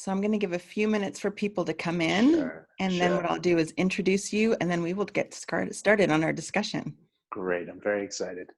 So I'm going to give a few minutes for people to come in, and then what I'll do is introduce you, and then we will get started on our discussion. Great. I'm very excited.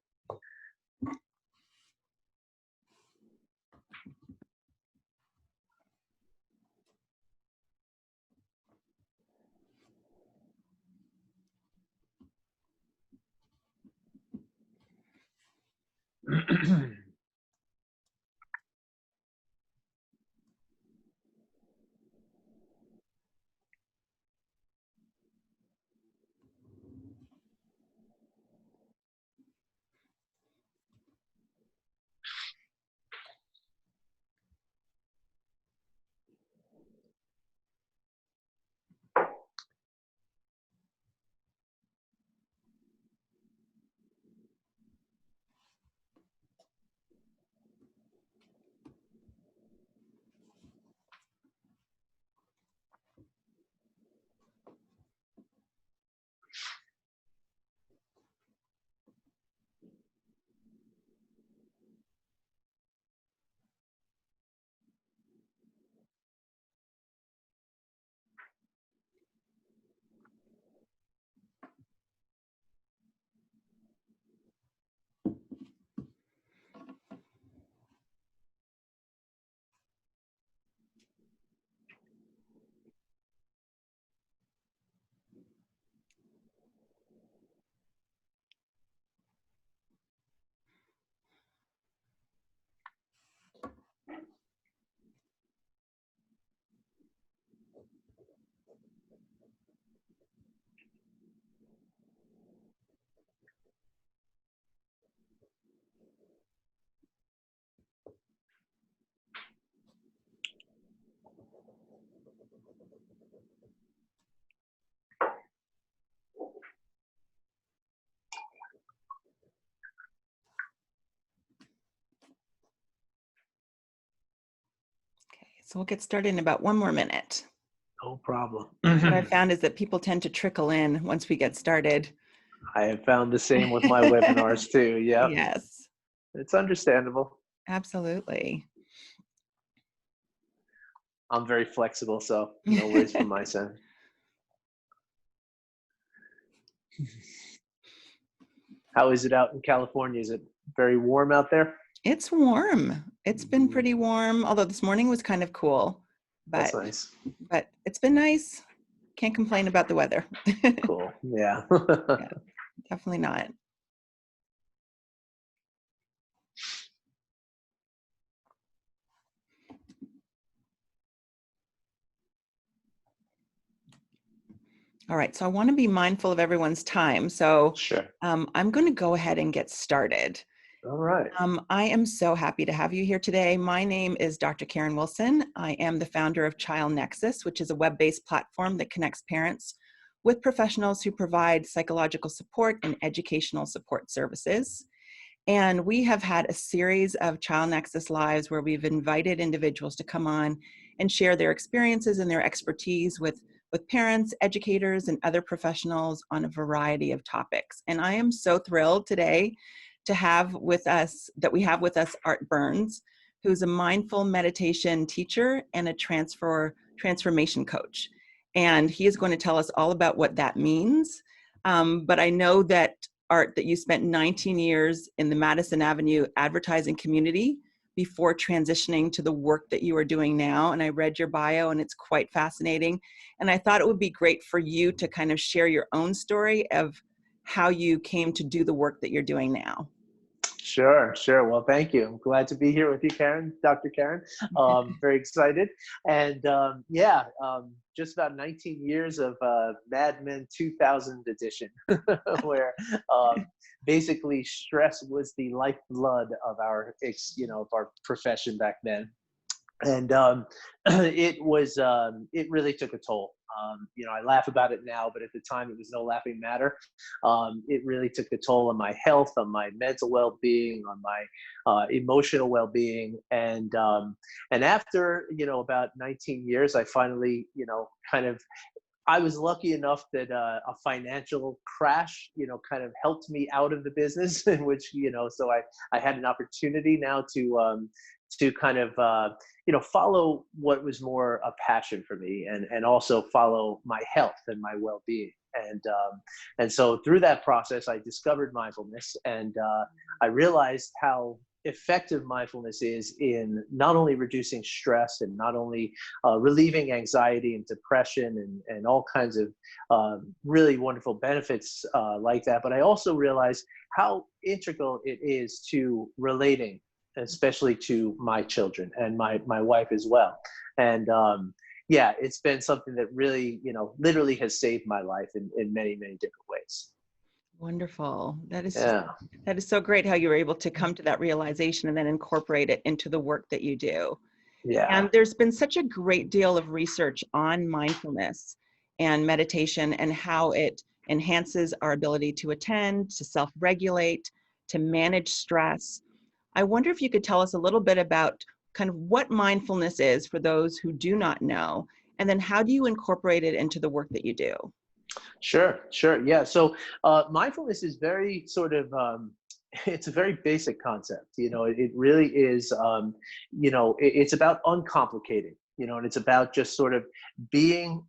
So we'll get started in about 1 more minute. No problem. What I found is that people tend to trickle in once we get started. I have found the same with my webinars too. Yeah. Yes. It's understandable. Absolutely. I'm very flexible, so no worries from my side. How is it out in California? Is it very warm out there? It's warm. It's been pretty warm, although this morning was kind of cool. That's nice. But it's been nice. Can't complain about the weather. Cool. Yeah. Yeah, definitely not. All right, so I want to be mindful of everyone's time. So Sure. I'm going to go ahead and get started. All right. I am so happy to have you here today. My name is Dr. Karen Wilson. I am the founder of Child Nexus, which is a web-based platform that connects parents with professionals who provide psychological support and educational support services. And we have had a series of Child Nexus Lives where we've invited individuals to come on and share their experiences and their expertise with parents, educators, and other professionals on a variety of topics. And I am so thrilled today to have with us, Art Burns, who's a mindful meditation teacher and a transformation coach. And he is going to tell us all about what that means. But I know that, Art, that you spent 19 years in the Madison Avenue advertising community before transitioning to the work that you are doing now. And I read your bio and it's quite fascinating. And I thought it would be great for you to kind of share your own story of how you came to do the work that you're doing now. Sure. Well, thank you. I'm glad to be here with you, Karen, Dr. Karen. Very excited. And just about 19 years of Mad Men 2000 edition, where basically stress was the lifeblood of our profession back then. And it really took a toll. I laugh about it now, but at the time it was no laughing matter. It really took a toll on my health, on my mental well-being, on my emotional well-being. And after, about 19 years, I finally, kind of I was lucky enough that a financial crash, kind of helped me out of the business, in which, so I had an opportunity now to kind of, follow what was more a passion for me, and also follow my health and my well-being. And so through that process, I discovered mindfulness, and I realized how effective mindfulness is in not only reducing stress and not only relieving anxiety and depression and all kinds of really wonderful benefits like that, but I also realized how integral it is to relating, especially to my children and my wife as well. And yeah, it's been something that really, literally has saved my life in many, many different ways. Wonderful. Yeah. That is so great how you were able to come to that realization and then incorporate it into the work that you do. Yeah. And there's been such a great deal of research on mindfulness and meditation and how it enhances our ability to attend, to self-regulate, to manage stress. I wonder if you could tell us a little bit about kind of what mindfulness is for those who do not know, and then how do you incorporate it into the work that you do? Sure, sure. Yeah. So mindfulness is very sort of, it's a very basic concept. It really is, it's about uncomplicating, and it's about just sort of being,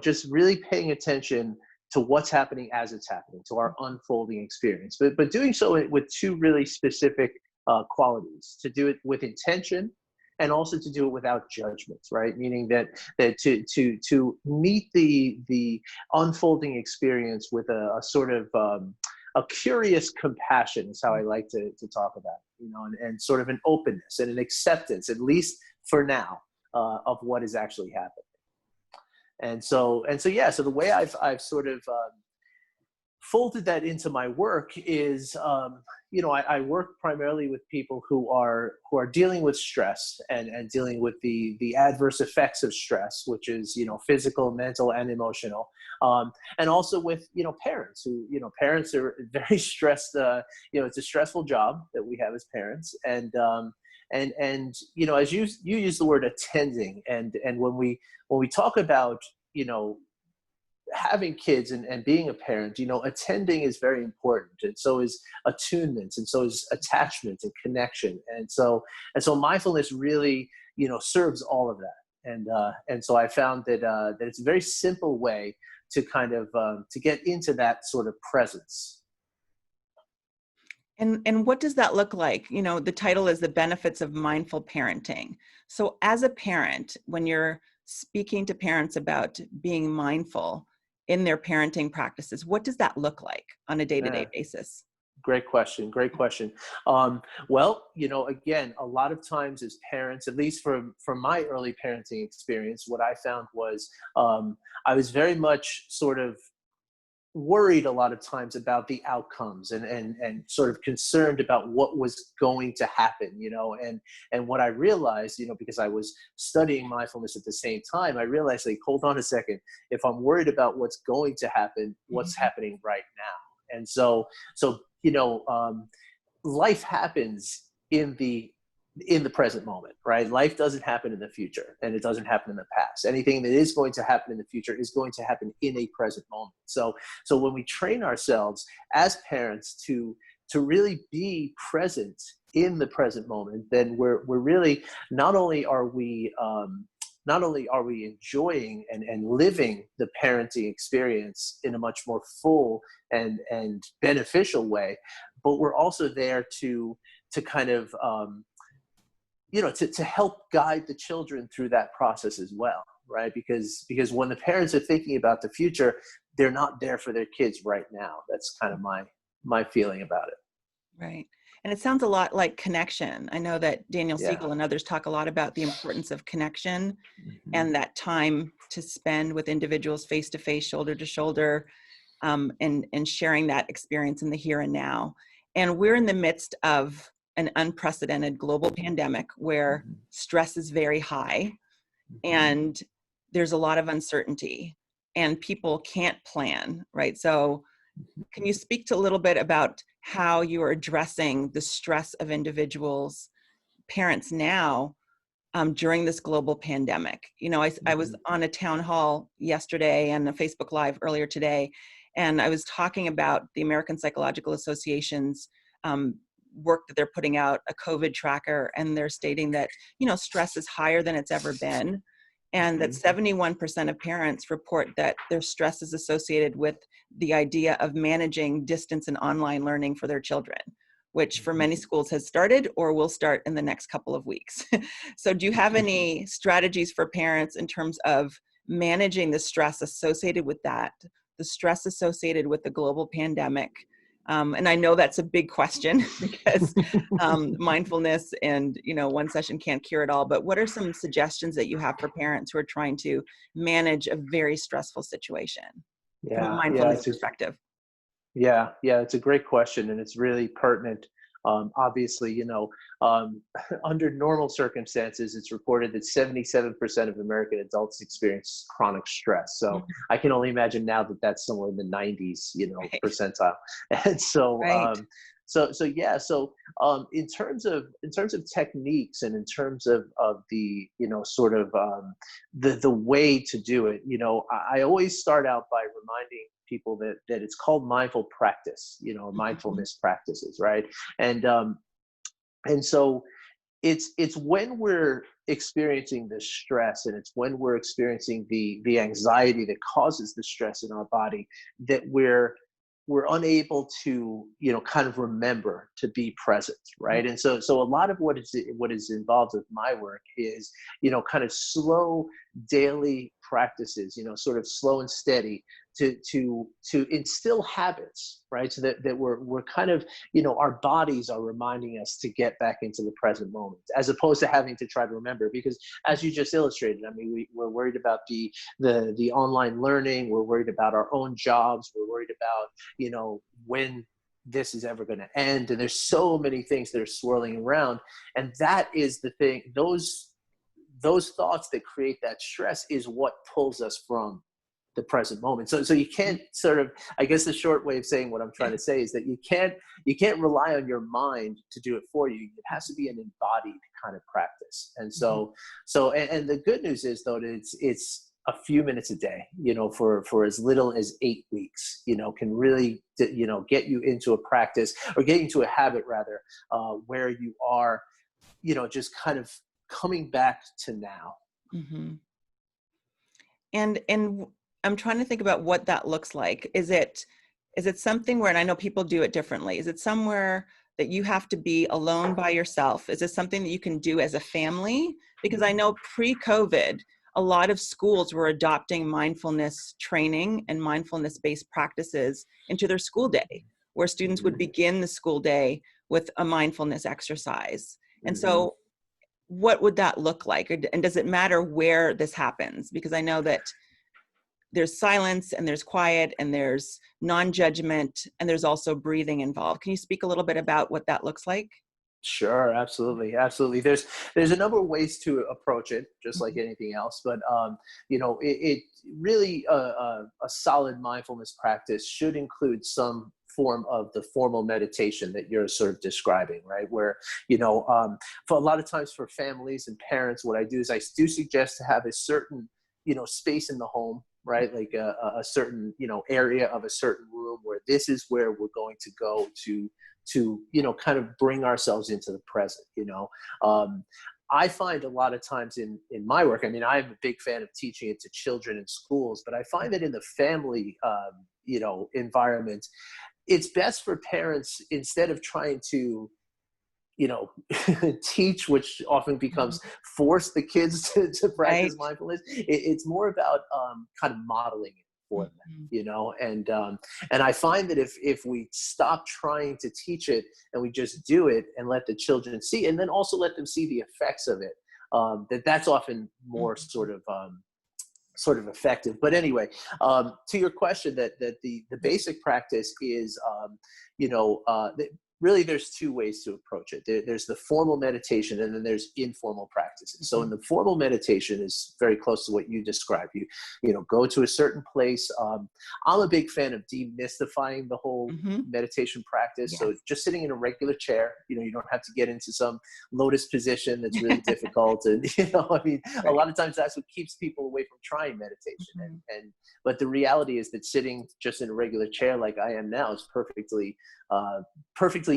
just really paying attention to what's happening as it's happening, to our unfolding experience, but doing so with two really specific qualities: to do it with intention, and also to do it without judgment, right? Meaning that to meet the unfolding experience with a sort of a curious compassion is how I like to talk about it, and sort of an openness and an acceptance, at least for now, of what is actually happening. And so yeah, so the way I've sort of folded that into my work is, I work primarily with people who are dealing with stress and dealing with the adverse effects of stress, which is, physical, mental, and emotional. And also with, parents who, parents are very stressed. It's a stressful job that we have as parents. And as you use the word attending, and when we talk about, having kids and being a parent, attending is very important, and so is attunement, and so is attachment and connection, and so mindfulness really, serves all of that. And so I found that it's a very simple way to kind of to get into that sort of presence. And what does that look like? The title is The Benefits of Mindful Parenting. So as a parent, when you're speaking to parents about being mindful in their parenting practices, what does that look like on a day-to-day basis? Great question. Great question. Well, again, a lot of times as parents, at least from my early parenting experience, what I found was I was very much sort of worried a lot of times about the outcomes, and sort of concerned about what was going to happen, and what I realized, because I was studying mindfulness at the same time, I realized, like, hold on a second, if I'm worried about what's going to happen, what's happening right now? And so life happens in the present moment, right? Life doesn't happen in the future, and it doesn't happen in the past. Anything that is going to happen in the future is going to happen in a present moment. So when we train ourselves as parents to really be present in the present moment, then we're really, not only are we enjoying and living the parenting experience in a much more full and beneficial way, but we're also there to kind of to help guide the children through that process as well, right? Because when the parents are thinking about the future, they're not there for their kids right now. That's kind of my feeling about it. Right. And it sounds a lot like connection. I know that Daniel Yeah. Siegel and others talk a lot about the importance of connection Mhm. and that time to spend with individuals face to face, shoulder to shoulder, and sharing that experience in the here and now. And we're in the midst of an unprecedented global pandemic where Mhm. stress is very high Mhm. and there's a lot of uncertainty and people can't plan, right? So can you speak to a little bit about how you are addressing the stress of individuals, parents now, during this global pandemic. You know, I was on a town hall yesterday and a Facebook Live earlier today, and I was talking about the American Psychological Association's work that they're putting out, a COVID tracker, and they're stating that, you know, stress is higher than it's ever been, and that 71% of parents report that their stress is associated with the idea of managing distance and online learning for their children, which for many schools has started or will start in the next couple of weeks. So do you have any strategies for parents in terms of managing the stress associated with that, the stress associated with the global pandemic? And I know that's a big question because mindfulness and, you know, one session can't cure it all, but what are some suggestions that you have for parents who are trying to manage a very stressful situation from a mindfulness perspective? Yeah, it's a great question, and it's really pertinent. Obviously, you know, under normal circumstances, it's reported that 77% of American adults experience chronic stress. So I can only imagine now that that's somewhere in the 90s, you know, percentile. And so, in terms of techniques and in terms of the, you know, sort of the way to do it, you know, I always start out by reminding people that it's called mindful practice, you know, mindfulness practices, right? And so it's when we're experiencing the stress, and it's when we're experiencing the anxiety that causes the stress in our body, that we're unable to, you know, kind of remember to be present, right? And so a lot of what is involved with my work is, you know, kind of slow daily practices, you know, sort of slow and steady to instill habits, right? So that we're kind of, you know, our bodies are reminding us to get back into the present moment, as opposed to having to try to remember. Because as you just illustrated, I mean, we're worried about the online learning, we're worried about our own jobs, we're worried about, you know, when this is ever going to end, and there's so many things that are swirling around, and that is the thing. Those thoughts that create that stress is what pulls us from the present moment. So you can't sort of, I guess the short way of saying what I'm trying to say is that you can't rely on your mind to do it for you. It has to be an embodied kind of practice. And so and the good news is, though, that it's a few minutes a day, you know, for as little as 8 weeks, you know, can really, you know, get you into a practice, or get you into a habit rather, where you are, you know, just kind of coming back to now. And I'm trying to think about what that looks like. Is it something where, and I know people do it differently, is it somewhere that you have to be alone by yourself? Is this something that you can do as a family? Because I know pre-COVID, a lot of schools were adopting mindfulness training and mindfulness-based practices into their school day, where students would begin the school day with a mindfulness exercise. And so what would that look like? And does it matter where this happens? Because I know that there's silence, and there's quiet, and there's non-judgment, and there's also breathing involved. Can you speak a little bit about what that looks like? Sure, absolutely. There's a number of ways to approach it, just like anything else. But you know, it really a solid mindfulness practice should include some form of the formal meditation that you're sort of describing, right? Where, you know, for a lot of times for families and parents, what I do is I do suggest to have a certain, you know, space in the home, right? Like a certain, you know, area of a certain room where this is where we're going to go to, you know, kind of bring ourselves into the present, you know. I find a lot of times in my work, I mean, I'm a big fan of teaching it to children in schools, but I find that in the family, you know, environment, it's best for parents, instead of trying to, you know, teach, which often becomes force the kids to practice mindfulness. It's more about kind of modeling it for them, you know. And I find that if we stop trying to teach it and we just do it and let the children see, and then also let them see the effects of it, that's often more sort of effective. But anyway, to your question, that the basic practice is, you know, really there's two ways to approach it. There's the formal meditation, and then there's informal practices. So in the formal meditation is very close to what you described. You go to a certain place. I'm a big fan of demystifying the whole meditation practice. Yes. So just sitting in a regular chair, you don't have to get into some lotus position that's really difficult. And, a lot of times that's what keeps people away from trying meditation. But the reality is that sitting just in a regular chair like I am now is perfectly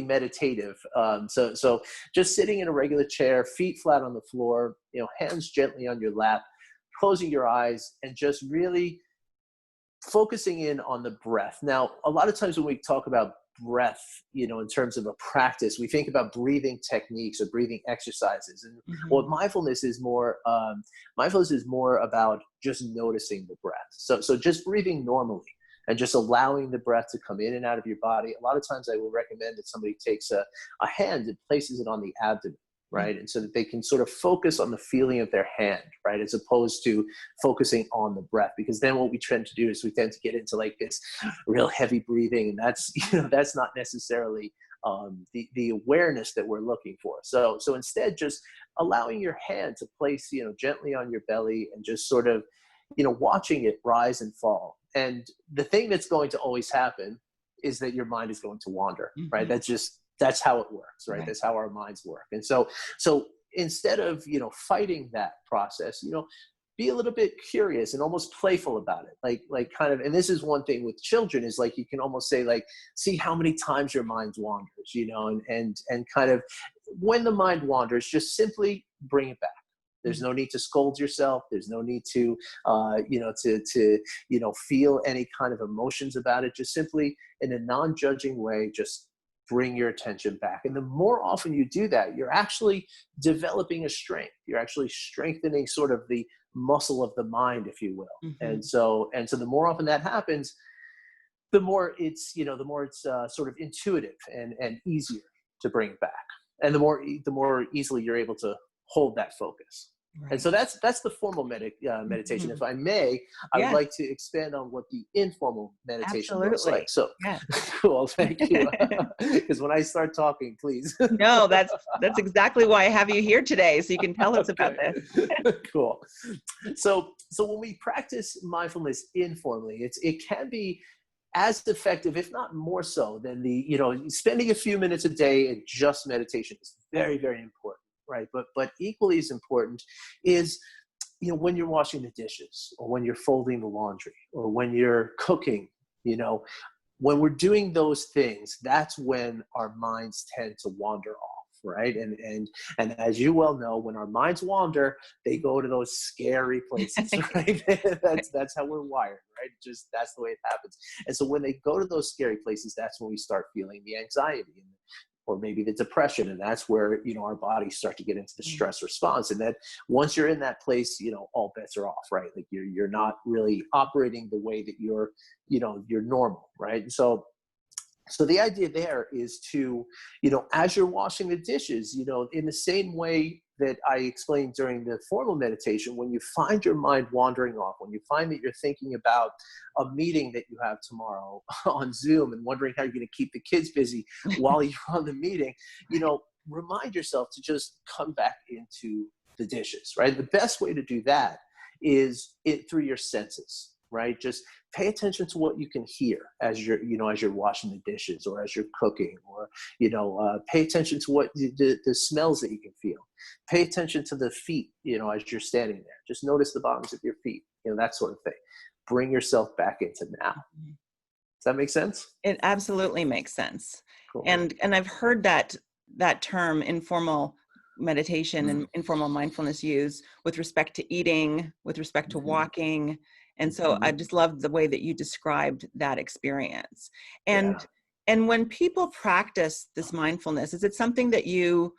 meditative. So just sitting in a regular chair, feet flat on the floor, hands gently on your lap, closing your eyes, and just really focusing in on the breath. Now, a lot of times when we talk about breath, in terms of a practice, we think about breathing techniques or breathing exercises. And what mindfulness is more about just noticing the breath. So just breathing normally and just allowing the breath to come in and out of your body. A lot of times I will recommend that somebody takes a hand and places it on the abdomen, right? And so that they can sort of focus on the feeling of their hand, right? As opposed to focusing on the breath, because then what we tend to do is we tend to get into like this real heavy breathing, and that's not necessarily the awareness that we're looking for. So instead, just allowing your hand to place, gently on your belly, and just sort of, watching it rise and fall. And the thing that's going to always happen is that your mind is going to wander, right? That's how it works, right? That's how our minds work. And so instead of, fighting that process, be a little bit curious and almost playful about it. Like kind of, and this is one thing with children is like, you can almost say like, see how many times your mind wanders, and kind of when the mind wanders, just simply bring it back. There's no need to scold yourself. There's no need to, feel any kind of emotions about it. Just simply in a non-judging way, just bring your attention back. And the more often you do that, you're actually developing a strength. You're actually strengthening sort of the muscle of the mind, if you will. And so the more often that happens, the more it's sort of intuitive and easier to bring it back. And the more easily you're able to hold that focus. Right. And so that's the formal meditation. If I may, I would like to expand on what the informal meditation looks like. So, cool, thank you. Because when I start talking, please. No, that's exactly why I have you here today, so you can tell us about this. Cool. So when we practice mindfulness informally, it can be as effective, if not more so, than spending a few minutes a day in just meditation is very, very important. Right. But equally as important is, when you're washing the dishes, or when you're folding the laundry, or when you're cooking, when we're doing those things, that's when our minds tend to wander off. Right. And as you well know, when our minds wander, they go to those scary places. Right. That's how we're wired. Right. That's the way it happens. And so when they go to those scary places, that's when we start feeling the anxiety or maybe the depression. And that's where, our bodies start to get into the stress response. And that once you're in that place, all bets are off, right? Like you're not really operating the way that you're normal, right? And so the idea there is to, as you're washing the dishes, in the same way that I explained during the formal meditation, when you find your mind wandering off, when you find that you're thinking about a meeting that you have tomorrow on Zoom and wondering how you're going to keep the kids busy while you're on the meeting, remind yourself to just come back into the dishes, right? The best way to do that is through your senses. Right? Just pay attention to what you can hear as you're washing the dishes, or as you're cooking, or, pay attention to what the smells that you can feel. Pay attention to the feet, as you're standing there. Just notice the bottoms of your feet, that sort of thing. Bring yourself back into now. Does that make sense? It absolutely makes sense. Cool. And I've heard that term informal meditation and informal mindfulness used with respect to eating, with respect to walking. And so I just loved the way that you described that experience. And when people practice this mindfulness, is it something that you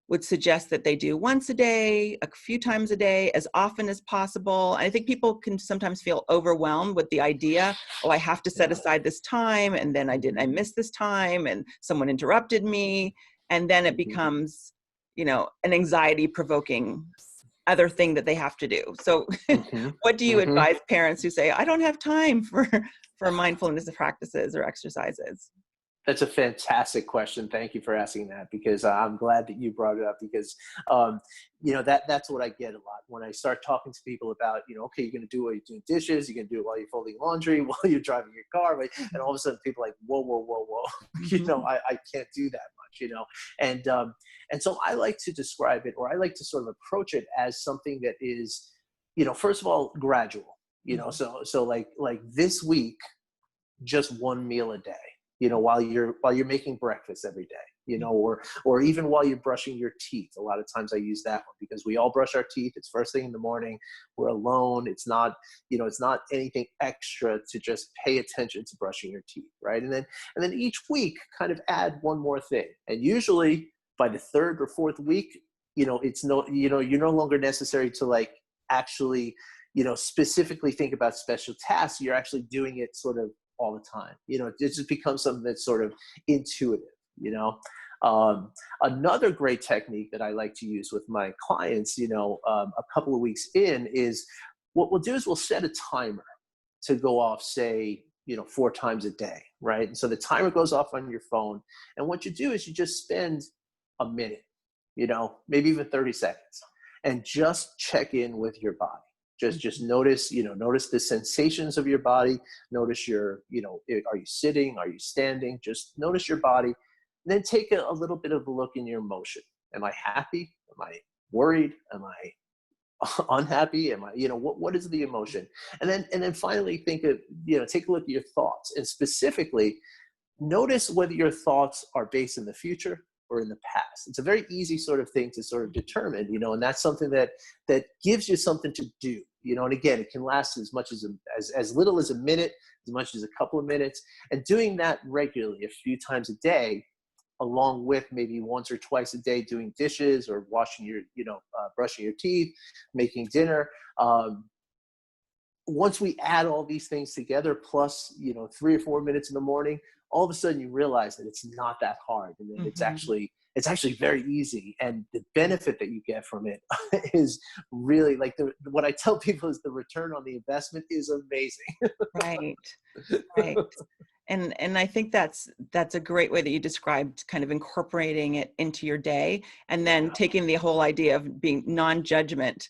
would suggest that they do once a day, a few times a day, as often as possible? I think people can sometimes feel overwhelmed with the idea, I have to set aside this time, and then I missed this time, and someone interrupted me. And then it becomes, an anxiety-provoking other thing that they have to do. So what do you advise parents who say, I don't have time for mindfulness practices or exercises? That's a fantastic question. Thank you for asking that, because I'm glad that you brought it up, because that's what I get a lot when I start talking to people about, okay, you're going to do it while you're doing dishes, you're going to do it while you're folding laundry, while you're driving your car, right? And all of a sudden people are like, whoa, whoa, whoa, whoa, Mhm. I can't do that much. And so I like to describe it, or I like to sort of approach it as something that is, first of all, gradual. Mhm. So like this week, just one meal a day, while you're making breakfast every day, or even while you're brushing your teeth. A lot of times I use that one, because we all brush our teeth. It's first thing in the morning. We're alone. It's not anything extra to just pay attention to brushing your teeth, right? And then each week kind of add one more thing. And usually by the third or fourth week, you're no longer necessary to like actually specifically think about special tasks. You're actually doing it sort of all the time. It just becomes something that's sort of intuitive. You know, Another great technique that I like to use with my clients, a couple of weeks in, is what we'll do is we'll set a timer to go off, say, 4 times a day, right? And so the timer goes off on your phone, and what you do is you just spend a minute, maybe even 30 seconds, and just check in with your body. Just notice the sensations of your body. Notice are you sitting? Are you standing? Just notice your body. And then take a little bit of a look in your emotion. Am I happy? Am I worried? Am I unhappy? Am I, what is the emotion? And then finally take a look at your thoughts, and specifically notice whether your thoughts are based in the future or in the past. It's a very easy sort of thing to sort of determine, and that's something that gives you something to do, and again, it can last as much as little as a minute, as much as a couple of minutes, and doing that regularly a few times a day, along with maybe once or twice a day doing dishes, or washing brushing your teeth, making dinner. Once we add all these things together, plus 3 or 4 minutes in the morning, all of a sudden you realize that it's not that hard, and then it's Mhm. actually very easy, and the benefit that you get from it is really, like, what I tell people is the return on the investment is amazing. Right. Right. And I think that's a great way that you described kind of incorporating it into your day, and then Yeah, taking the whole idea of being non-judgment.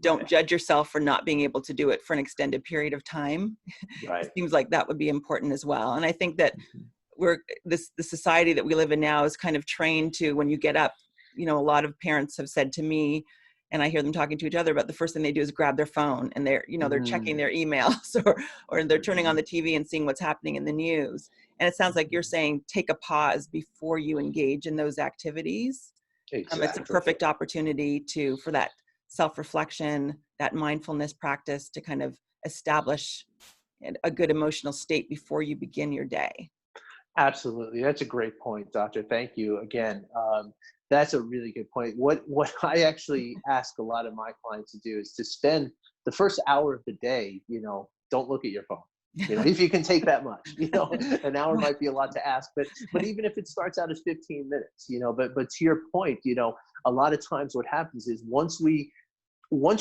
Don't right, judge yourself for not being able to do it for an extended period of time. It right. seems like that would be important as well. And I think that Mhm. the society that we live in now is kind of trained to, when you get up, a lot of parents have said to me, and I hear them talking to each other, but the first thing they do is grab their phone, and they're checking Mm, their emails, or they're turning on mhm, the TV and seeing what's happening in the news. And it sounds like you're mhm. saying take a pause before you engage in those activities. It's a Exactly. perfect opportunity for that self-reflection, that mindfulness practice, to kind of establish a good emotional state before you begin your day. Absolutely. That's a great point, Doctor. Thank you again. That's a really good point. What I actually ask a lot of my clients to do is to spend the first hour of the day, don't look at your phone. If you can take that much, an hour might be a lot to ask, but even if it starts out as 15 minutes, but to your point, a lot of times what happens is once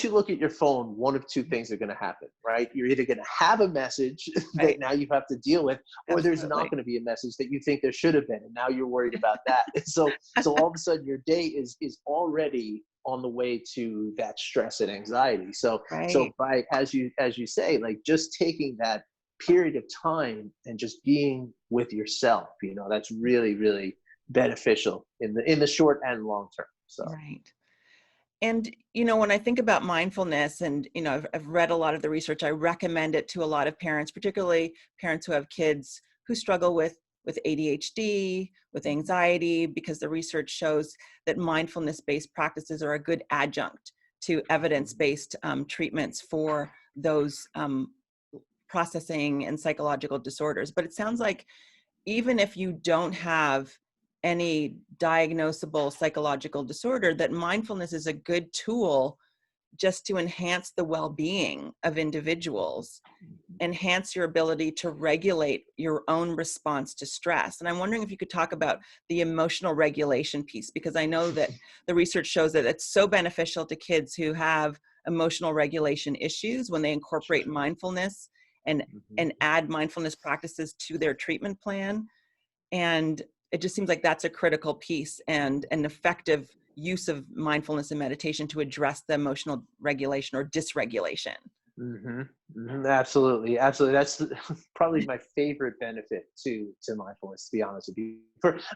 you look at your phone, one of two things are going to happen, right? You're either going to have a message that Right. now you have to deal with, or there's not Absolutely. going to be a message that you think there should have been, and now you're worried about that. And so all of a sudden your day is already on the way to that stress and anxiety. So Right. by, as you say, like, just taking that period of time and just being with yourself, that's really, really beneficial in the short and long term. So. Right. And, when I think about mindfulness, and, I've read a lot of the research, I recommend it to a lot of parents, particularly parents who have kids who struggle with ADHD, with anxiety, because the research shows that mindfulness-based practices are a good adjunct to evidence-based treatments for those processing and psychological disorders. But it sounds like even if you don't have any diagnosable psychological disorder, that mindfulness is a good tool just to enhance the well-being of individuals, enhance your ability to regulate your own response to stress. And I'm wondering if you could talk about the emotional regulation piece, because I know that the research shows that it's so beneficial to kids who have emotional regulation issues when they incorporate Sure. mindfulness and Mhm. add mindfulness practices to their treatment plan. And it just seems like that's a critical piece and an effective use of mindfulness and meditation to address the emotional regulation or dysregulation. Hmm. Hmm. Absolutely, absolutely. That's probably my favorite benefit to mindfulness, to be honest with you,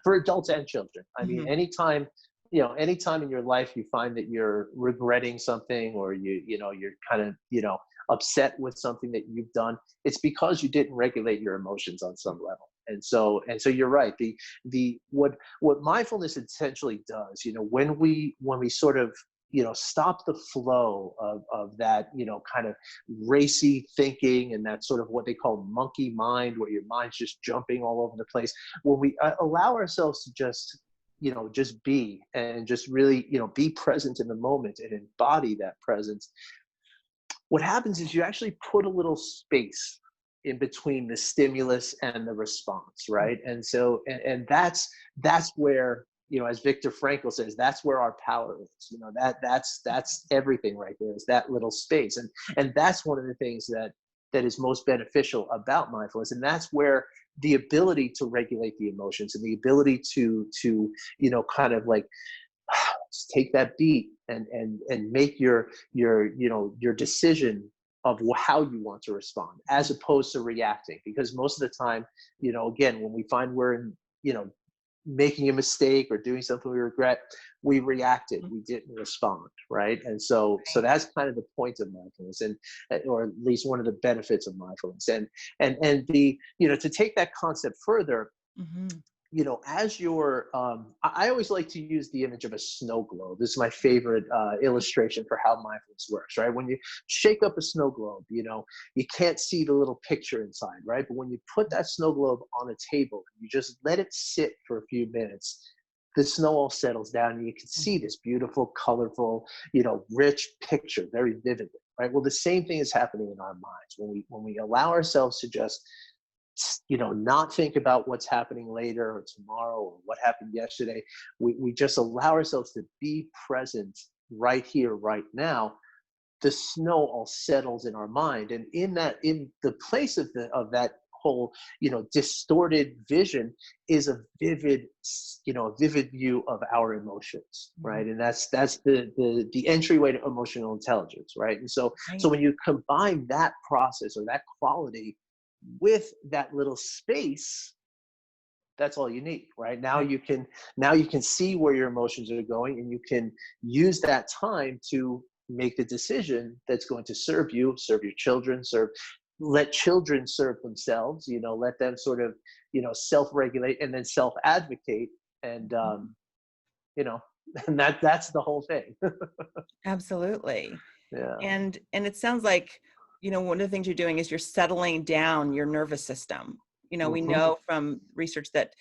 for adults and children. I mean, Hmm. anytime, anytime in your life you find that you're regretting something, or you're kind of, upset with something that you've done, it's because you didn't regulate your emotions on some level. And so you're right. The what mindfulness essentially does, when we sort of, stop the flow of that, kind of racy thinking, and that sort of what they call monkey mind, where your mind's just jumping all over the place. When we allow ourselves to just be, and just really, be present in the moment and embody that presence, what happens is you actually put a little space in between the stimulus and the response, right? And that's where, as Viktor Frankl says, that's where our power is. That's everything right there, is that little space. And that's one of the things that is most beneficial about mindfulness. And that's where the ability to regulate the emotions, and the ability to kind of like just take that beat and make your decision of how you want to respond, as opposed to reacting. Because most of the time, again, when we find we're in, making a mistake or doing something we regret, we reacted, we didn't respond, right? And so that's kind of the point of mindfulness, and or at least one of the benefits of mindfulness. And the, to take that concept further, Hmm. as you're, I always like to use the image of a snow globe. This is my favorite illustration for how mindfulness works, right? When you shake up a snow globe, you can't see the little picture inside, right? But when you put that snow globe on a table, you just let it sit for a few minutes, the snow all settles down, and you can see this beautiful, colorful, rich picture very vividly, right? Well, the same thing is happening in our minds when we allow ourselves to just, not think about what's happening later or tomorrow or what happened yesterday. We just allow ourselves to be present right here, right now. The snow all settles in our mind, and in the place of that whole, distorted vision, is a vivid view of our emotions, right? And that's the entryway to emotional intelligence, right? And so Right. when you combine that process, or that quality, with that little space, that's all you need, right? Right. Now you can see where your emotions are going, and you can use that time to make the decision that's going to serve you, serve your children, let children serve themselves, let them sort of, self-regulate, and then self-advocate. And you know and that's the whole thing. Absolutely. Yeah. And it sounds like, one of the things you're doing is you're settling down your nervous system. We Hmm. know from research that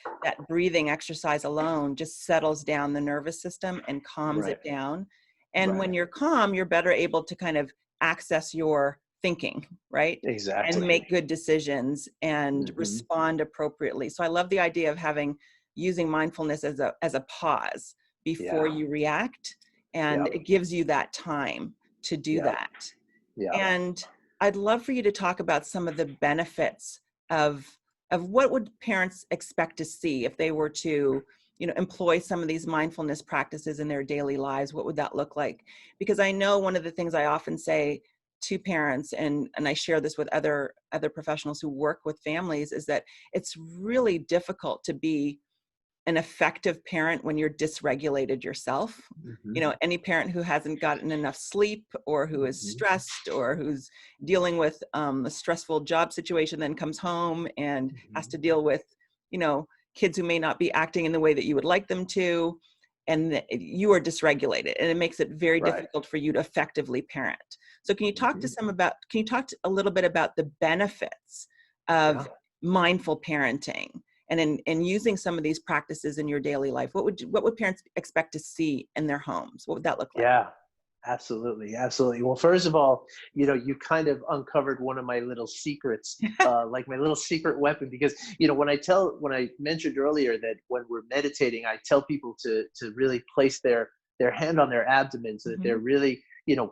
breathing exercise alone just settles down the nervous system and calms Right. it down. And Right. when you're calm, you're better able to kind of access your thinking, right? And Exactly. make good decisions and Hmm. respond appropriately. So I love the idea of using mindfulness as a pause before Yeah. you react, and Yep. it gives you that time to do Yep. that. Yep. And I'd love for you to talk about some of the benefits of what would parents expect to see if they were to, employ some of these mindfulness practices in their daily lives. What would that look like? Because I know one of the things I often say to parents, and I share this with other professionals who work with families, is that it's really difficult to be an effective parent when you're dysregulated yourself. Hmm. Any parent who hasn't gotten enough sleep, or who is Hmm. stressed, or who's dealing with a stressful job situation, then comes home and has Hmm. to deal with, kids who may not be acting in the way that you would like them to, and you are dysregulated, and it makes it very Right. difficult for you to effectively parent. So Hmm. can you talk a little bit about the benefits Yeah. of mindful parenting, and in using some of these practices in your daily life? What would parents expect to see in their homes? What would that look like? Yeah. Absolutely. Absolutely. Well, first of all, you kind of uncovered one of my little secrets, like my little secret weapon, because, when I mentioned earlier that when we're meditating, I tell people to really place their hand on their abdomen, so that they're Mhm. really,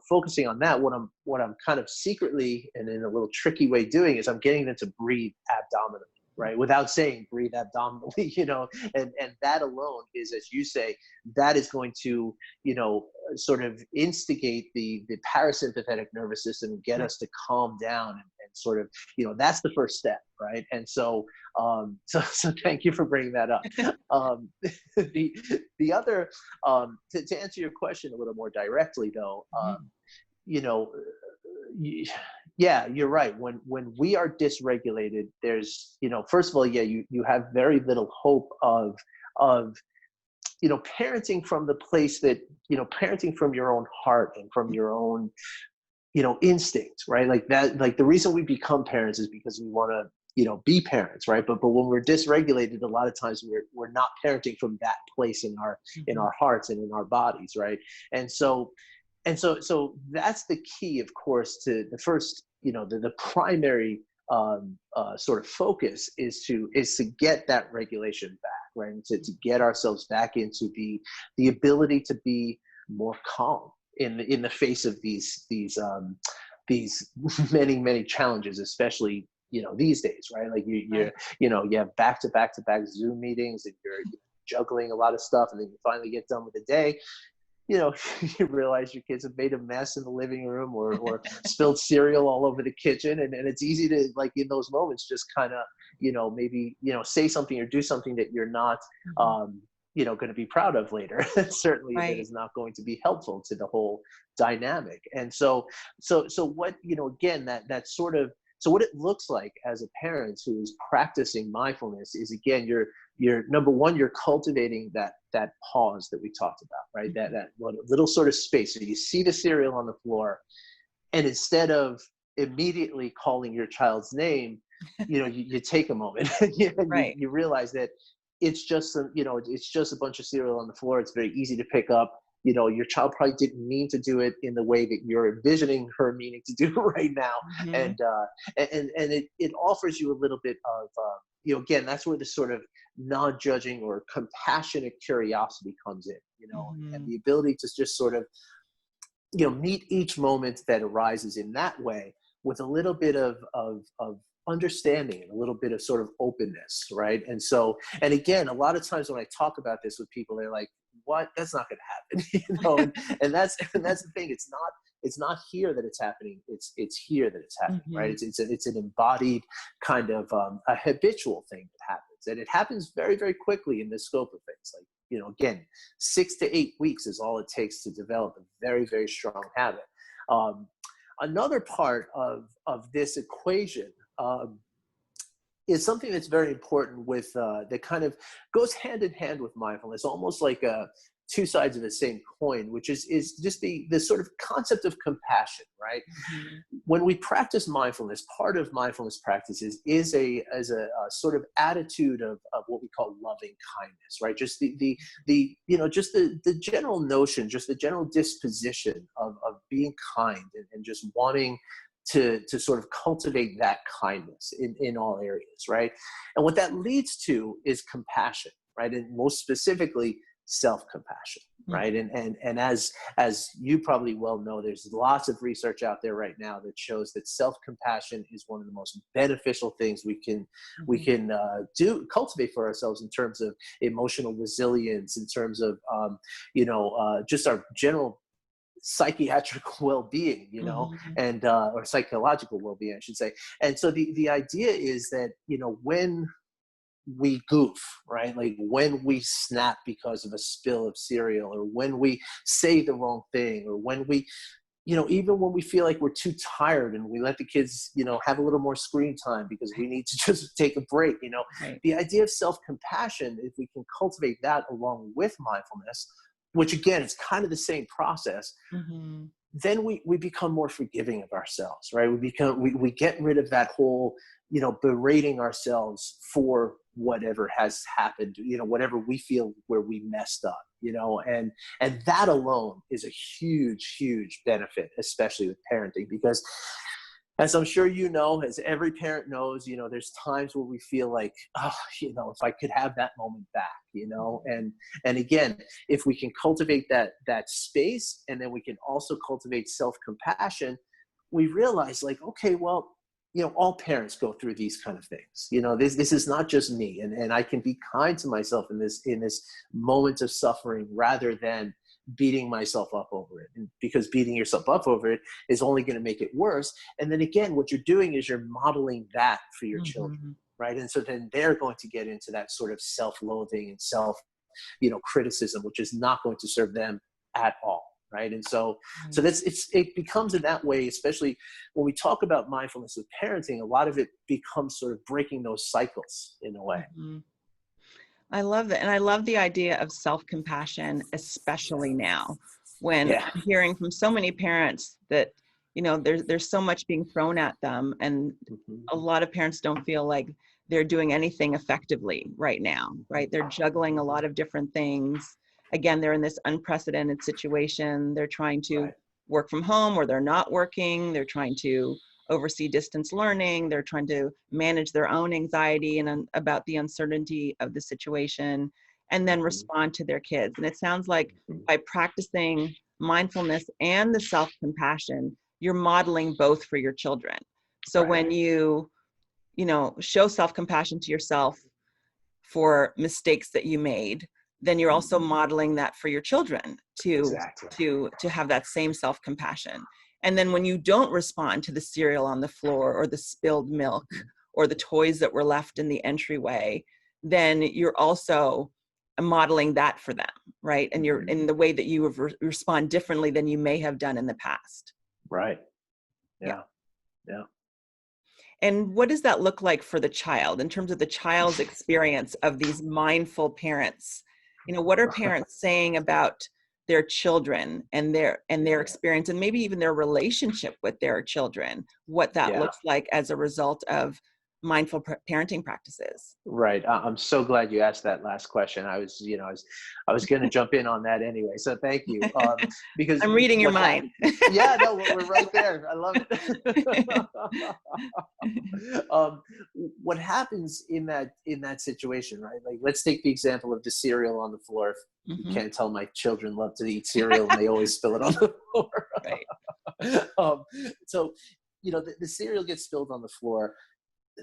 focusing on that. What I'm kind of secretly, and in a little tricky way, doing is I'm getting them to breathe abdominally. right? Without saying breathe abdominally, and that alone is, as you say, that is going to, sort of instigate the parasympathetic nervous system and get Right. us to calm down and sort of, that's the first step, right? And so thank you for bringing that up. The the other, to answer your question a little more directly, though, Mhm. you know, yeah, you're right. When we are dysregulated, there's, first of all, yeah, you have very little hope of parenting from the place that, parenting from your own heart and from your own, instinct, right? Like that, like the reason we become parents is because we want to, be parents, right? But when we're dysregulated, a lot of times we're not parenting from that place in Mhm. our hearts and in our bodies, right? And so so that's the key, of course, to the first, the primary sort of focus is to get that regulation back, right? And to get ourselves back into the ability to be more calm in the face of these many challenges, especially these days, right? Like Right. you have back Zoom meetings, and you're juggling a lot of stuff, and then you finally get done with the day, you realize your kids have made a mess in the living room, or spilled cereal all over the kitchen. And it's easy to, like, in those moments, just kind of, maybe, say something or do something that you're not, Mhm. going to be proud of later. Certainly that Right. is not going to be helpful to the whole dynamic. And so what, again, that sort of, so what it looks like as a parent who's practicing mindfulness is, again, you're number one, you're cultivating that pause that we talked about, right? That Mhm. that little sort of space. So you see the cereal on the floor, and instead of immediately calling your child's name, you take a moment and Right. you realize that it's just a bunch of cereal on the floor. It's very easy to pick up. Your child probably didn't mean to do it in the way that you're envisioning her meaning to do right now. Mhm. And it offers you a little bit of, again, that's where the sort of non-judging or compassionate curiosity comes in, and Mhm. the ability to just sort of, meet each moment that arises in that way with a little bit of understanding and a little bit of sort of openness, right? And again, a lot of times when I talk about this with people, they're like, what? That's not going to happen. And that's the thing. It's not here that it's happening. It's here that it's happening, right? Mhm. It's an embodied kind of, a habitual thing that happens, and it happens very, very quickly in the scope of things. Like, again, 6 to 8 weeks is all it takes to develop a very, very strong habit. Um, Another part of this equation, is something that's very important with, that kind of goes hand in hand with mindfulness, almost like two sides of the same coin, which is just the sort of concept of compassion, right? Mhm. When we practice mindfulness, part of mindfulness practices is a sort of attitude of what we call loving kindness, right? Just just the general notion, just the general disposition of being kind, and just wanting to sort of cultivate that kindness in all areas, right? And what that leads to is compassion, right? And most specifically, self-compassion, right? Mhm. And as you probably well know, there's lots of research out there right now that shows that self-compassion is one of the most beneficial things we Mhm. can do cultivate for ourselves in terms of emotional resilience, in terms of, just our general psychiatric well-being, Mhm. and or psychological well-being, I should say. And so the idea is that, when we goof, right? Like when we snap because of a spill of cereal, or when we say the wrong thing, or when we, even when we feel like we're too tired and we let the kids, have a little more screen time because we need to just take a break, Right. the idea of self-compassion, if we can cultivate that along with mindfulness, which again, is kind of the same process, Mhm. then we become more forgiving of ourselves, right? We get rid of that whole, berating ourselves for whatever has happened, whatever we feel where we messed up, and that alone is a huge benefit, especially with parenting, because, as I'm sure as every parent knows, there's times where we feel like, oh, if I could have that moment back, Mhm. and again, if we can cultivate that space, and then we can also cultivate self-compassion, we realize, like, okay, well, all parents go through these kind of things. This is not just me, and I can be kind to myself in this moment of suffering rather than beating myself up over it. And because beating yourself up over it is only going to make it worse. And then again, what you're doing is you're modeling that for your children, right? And so then they're going to get into that sort of self-loathing and criticism, which is not going to serve them at all. Right. And so it becomes in that way, especially when we talk about mindfulness with parenting, a lot of it becomes sort of breaking those cycles in a way. I love that. And I love the idea of self-compassion, especially now when I'm hearing from so many parents that, there's so much being thrown at them. And a lot of parents don't feel like they're doing anything effectively right now, right? They're juggling a lot of different things. Again, they're in this unprecedented situation. They're trying to work from home, or they're not working. They're trying to oversee distance learning. They're trying to manage their own anxiety and about the uncertainty of the situation, and then respond to their kids. And it sounds like by practicing mindfulness and the self-compassion, you're modeling both for your children. So when you show self-compassion to yourself for mistakes that you made, then you're also modeling that for your children to have that same self-compassion. And then when you don't respond to the cereal on the floor or the spilled milk or the toys that were left in the entryway, then you're also modeling that for them, right? And you're in the way that you respond differently than you may have done in the past. Right. Yeah. Yeah. And what does that look like for the child in terms of the child's experience of these mindful parents? What are parents saying about their children and their experience, and maybe even their relationship with their children, what that looks like as a result of mindful parenting practices? Right. I'm so glad you asked that last question. I was going to jump in on that anyway. So thank you. Because I'm reading your mind. Yeah, no, we're right there. I love it. What happens in that situation, right? Like, let's take the example of the cereal on the floor. You can't tell my children love to eat cereal and they always spill it on the floor. Right. So, the cereal gets spilled on the floor.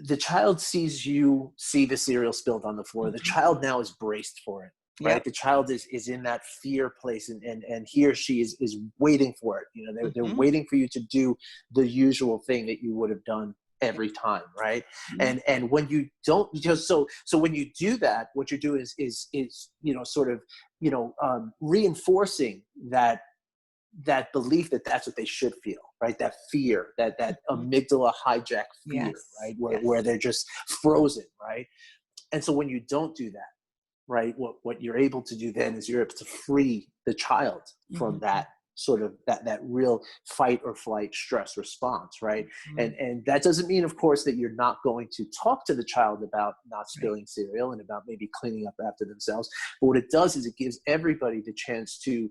The child sees you see the cereal spilled on the floor. The child now is braced for it, right? Yep. The child is in that fear place, and he or she is waiting for it. They're waiting for you to do the usual thing that you would have done every time, right? And when you don't, so when you do that, what you're doing is reinforcing that belief that that's what they should feel, right? That fear, that amygdala hijack fear, right? Where they're just frozen, right? And so when you don't do that, right, what you're able to do then is you're able to free the child from that sort of that real fight or flight stress response, right? And that doesn't mean, of course, that you're not going to talk to the child about not spilling cereal and about maybe cleaning up after themselves. But what it does is it gives everybody the chance to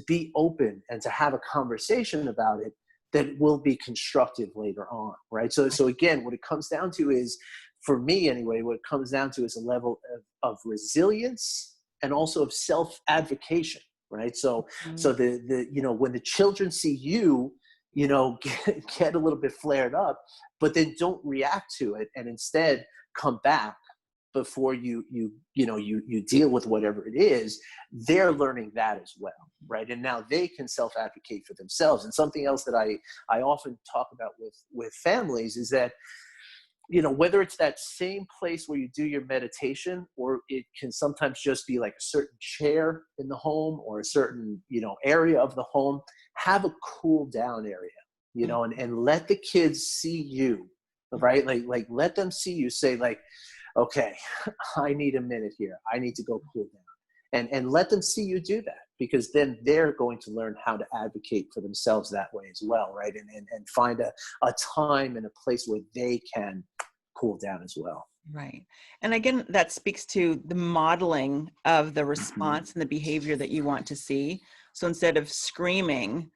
be open and to have a conversation about it that will be constructive later on, right? So again, what it comes down to is, for me anyway, what it comes down to is a level of resilience and also of self-advocation. Right. So the when the children see you, get a little bit flared up, but then don't react to it, and instead come back before you deal with whatever it is, they're learning that as well. Right. And now they can self-advocate for themselves. And something else that I often talk about with families is that, whether it's that same place where you do your meditation, or it can sometimes just be like a certain chair in the home or a certain, area of the home, have a cool down area, and let the kids see you, right? Like let them see you say like, okay, I need a minute here. I need to go cool down, and let them see you do that, because then they're going to learn how to advocate for themselves that way as well, right? And find a time and a place where they can cool down as well. Right. And again, that speaks to the modeling of the response and the behavior that you want to see. So instead of screaming,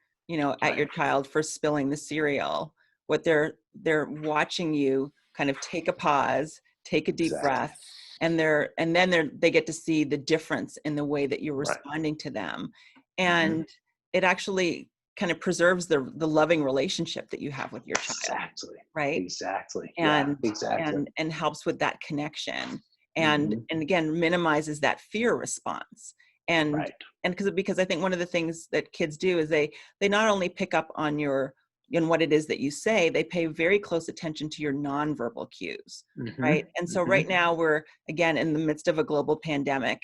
at your child for spilling the cereal, what they're watching you kind of take a pause, take a deep breath, and then they get to see the difference in the way that you're responding to them. And it actually kind of preserves the loving relationship that you have with your child, Exactly. right? Exactly. Yeah, And exactly. and helps with that connection, and Hmm. again minimizes that fear response. And Right. because I think one of the things that kids do is they not only pick up on what it is that you say, they pay very close attention to your nonverbal cues, Hmm. right? And so Hmm. right now we're again in the midst of a global pandemic,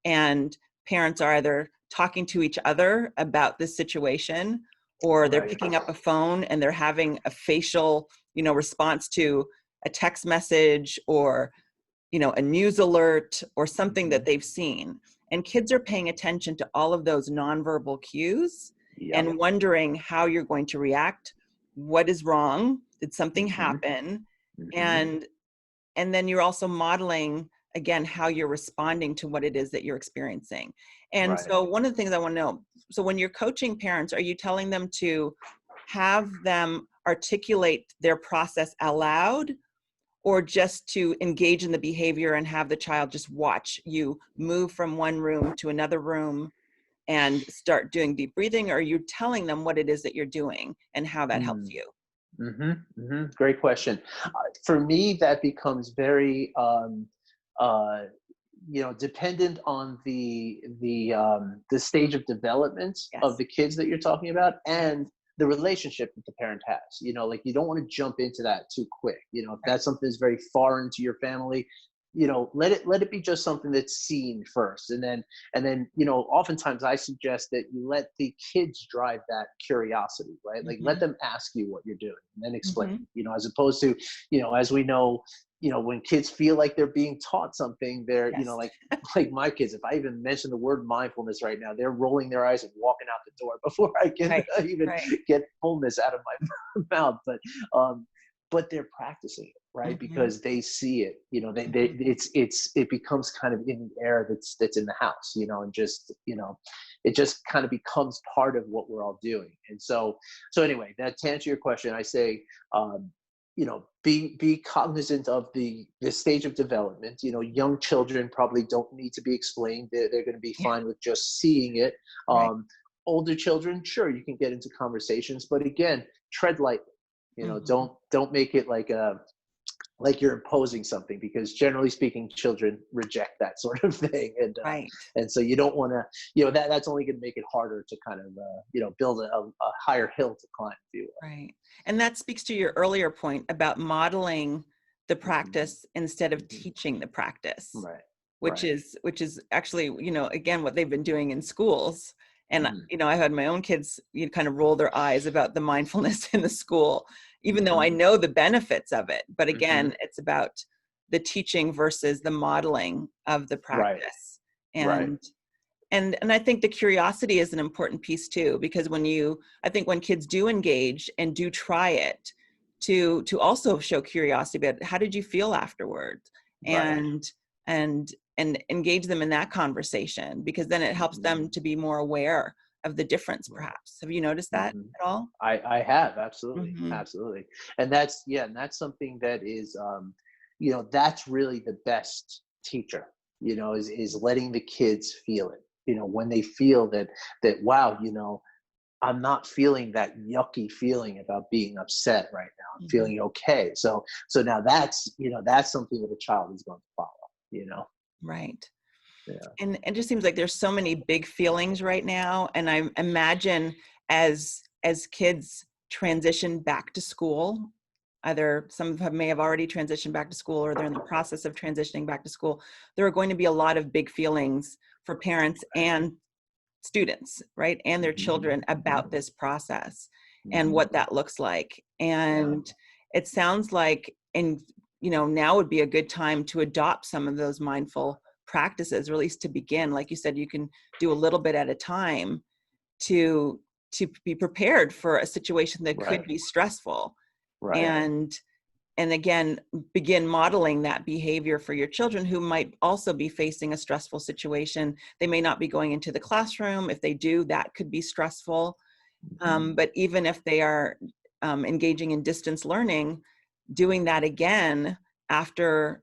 and parents are either talking to each other about this situation, or they're Right. picking up a phone and they're having a facial, response to a text message, or a news alert, or something Hmm. that they've seen. And kids are paying attention to all of those nonverbal cues Yep. and wondering how you're going to react. What is wrong? Did something Hmm. happen? Hmm. And then you're also modeling again how you're responding to what it is that you're experiencing. And Right. so one of the things I want to know, so when you're coaching parents, are you telling them to have them articulate their process aloud, or just to engage in the behavior and have the child just watch you move from one room to another room and start doing deep breathing? Or are you telling them what it is that you're doing and how that helps you? Mm-hmm. Hmm. Great question. For me, that becomes very, uh, dependent on the stage of development of Yes. the kids that you're talking about, and the relationship that the parent has. Like, you don't want to jump into that too quick. If Right. that's something that's very foreign to your family, let it be just something that's seen first, and then oftentimes I suggest that you let the kids drive that curiosity, right? Like, let Mm-hmm. them ask you what you're doing and then explain, Mm-hmm. as opposed to, as we know, when kids feel like they're being taught something, they're, Yes. like my kids, if I even mention the word mindfulness right now, they're rolling their eyes and walking out the door before I can Right. even Right. get fullness out of my mouth. Um, but they're practicing it, right? Mm-hmm. Because they see it, Mm-hmm. it becomes kind of in the air that's in the house, and just, it just kind of becomes part of what we're all doing. And so anyway, that, to answer your question, I say, um, be cognizant of the stage of development. Young children probably don't need to be explained. They're going to be Yeah. fine with just seeing it. Right. um, Older children, sure, you can get into conversations, but again, tread lightly. Mm-hmm. Don't make it like you're imposing something, because generally speaking, children reject that sort of thing. and uh, Right. and so you don't want to, that's only going to make it harder to kind of build a higher hill to climb, if you Right. And that speaks to your earlier point about modeling the will. Hmm. practice instead of Hmm. teaching the practice, Right. which Right. is actually, again, what they've been doing in schools. And, Mm. I had my own kids, kind of roll their eyes about the mindfulness in the school, even though I Mhm. know the benefits of it. But Mhm. again, it's about the teaching versus the modeling of the Right. practice. Right. And I think the curiosity is an important piece too, because I think when kids do engage and do try it, to also show curiosity about how did you feel afterwards, Right. and and engage them in that conversation, because then it helps Mhm. them to be more aware of the difference. Right. Perhaps have you noticed that Mhm. at all? I have, absolutely, Mm-hmm. absolutely. And that's, yeah, and that's something that is, that's really the best teacher, is letting the kids feel it. When they feel that, wow, I'm not feeling that yucky feeling about being upset right now. I'm Mm-hmm. feeling okay. So now that's something that a child is going to follow. Right. Yeah. And it just seems like there's so many big feelings right now. And I imagine as kids transition back to school, either some of them may have already transitioned back to school, or they're in the process of transitioning back to school, there are going to be a lot of big feelings for parents and students, right? And their Mhm. children Mhm. about this process and Mhm. what that looks like. Yeah. And it sounds like, and now would be a good time to adopt some of those mindful practices, or at least to begin. Like you said, you can do a little bit at a time to be prepared for a situation that could Right. be stressful. Right. And again, begin modeling that behavior for your children who might also be facing a stressful situation. They may not be going into the classroom. If they do, that could be stressful. Mhm. But even if they are engaging in distance learning, doing that again after,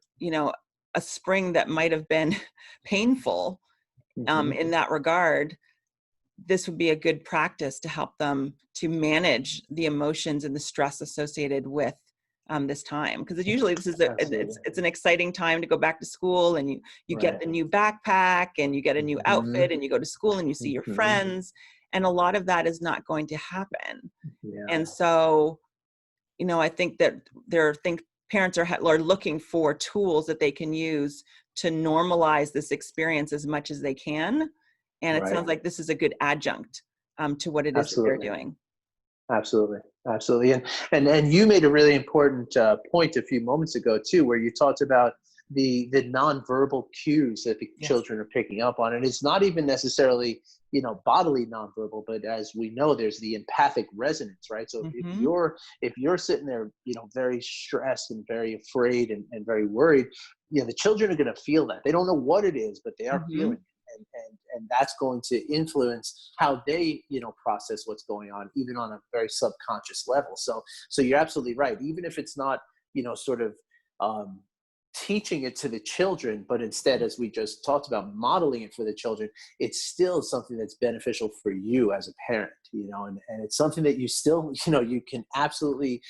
a spring that might have been painful Mhm. in that regard, this would be a good practice to help them to manage the emotions and the stress associated with this time, because usually this is Absolutely. it's an exciting time to go back to school, and you get Right. the new backpack and you get a new Hmm. outfit and you go to school and you see your Hmm. friends, and a lot of that is not going to happen. Yeah. And so, I think that parents are looking for tools that they can use to normalize this experience as much as they can. And it Right. sounds like this is a good adjunct to what it is that they're Absolutely. doing. Absolutely. Absolutely. And you made a really important point a few moments ago too, where you talked about the nonverbal cues that the Yes. children are picking up on. And it's not even necessarily, bodily nonverbal, but as we know, there's the empathic resonance, right? So if Mm-hmm. you're sitting there, very stressed and very afraid and very worried, the children are going to feel that. They don't know what it is, but they are Mm-hmm. feeling it. And that's going to influence how they process what's going on, even on a very subconscious level. So you're absolutely right. Even if it's not sort of um, teaching it to the children, but instead, as we just talked about, modeling it for the children, it's still something that's beneficial for you as a parent, and it's something that you still you can absolutely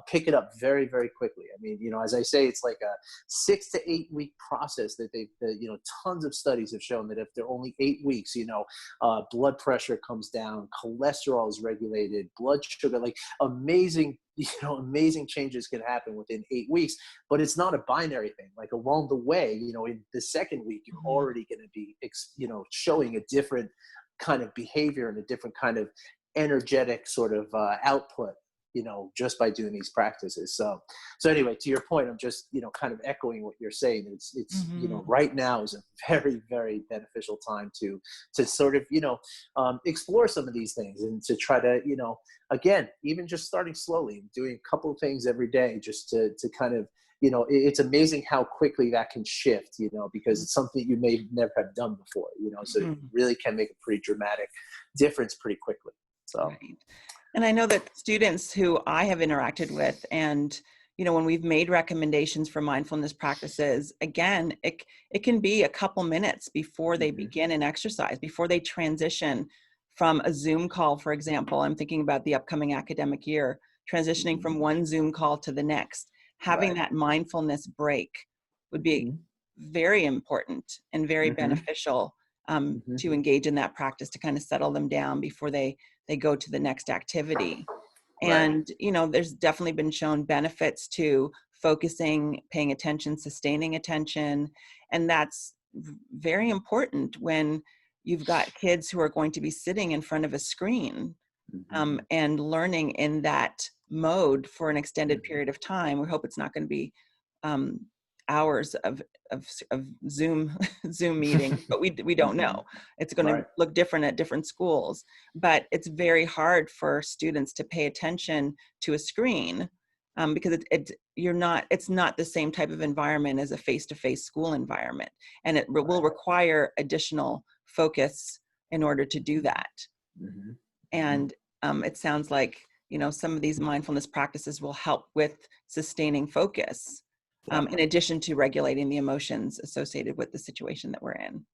pick it up very, very quickly. I mean, as I say, it's like a 6 to 8 week process that tons of studies have shown that if they're only 8 weeks, blood pressure comes down, cholesterol is regulated, blood sugar, like amazing amazing changes can happen within 8 weeks. But it's not a binary thing. Like along the way, in the second week, you're Mm-hmm. already going to be showing a different kind of behavior and a different kind of energetic sort of output, just by doing these practices. So anyway, to your point, I'm just kind of echoing what you're saying. It's Mm-hmm. right now is a very, very beneficial time to sort of explore some of these things, and to try to again, even just starting slowly, doing a couple of things every day, just to kind of it's amazing how quickly that can shift, because it's something you may never have done before, so it Mm-hmm. really can make a pretty dramatic difference pretty quickly. So Right. And I know that students who I have interacted with, and when we've made recommendations for mindfulness practices, again, it can be a couple minutes before they mhm, begin an exercise, before they transition from a Zoom call, for example. I'm thinking about the upcoming academic year, transitioning mhm, from one Zoom call to the next. Having right. that mindfulness break would be Mhm, very important and very mhm, beneficial mhm, to engage in that practice, to kind of settle them down before they go to the next activity. right. And there's definitely been shown benefits to focusing, paying attention, sustaining attention, and that's very important when you've got kids who are going to be sitting in front of a screen Mhm, and learning in that mode for an extended mhm, period of time. We hope it's not going to be um, hours of Zoom Zoom meetings, but we don't know. mhm, It's going to right. look different at different schools. But it's very hard for students to pay attention to a screen because it's not the same type of environment as a face-to-face school environment, and it will Right. require additional focus in order to do that. Mhm, mhm, And it sounds like some of these mindfulness practices will help with sustaining focus, yeah. in addition to regulating the emotions associated with the situation that we're in.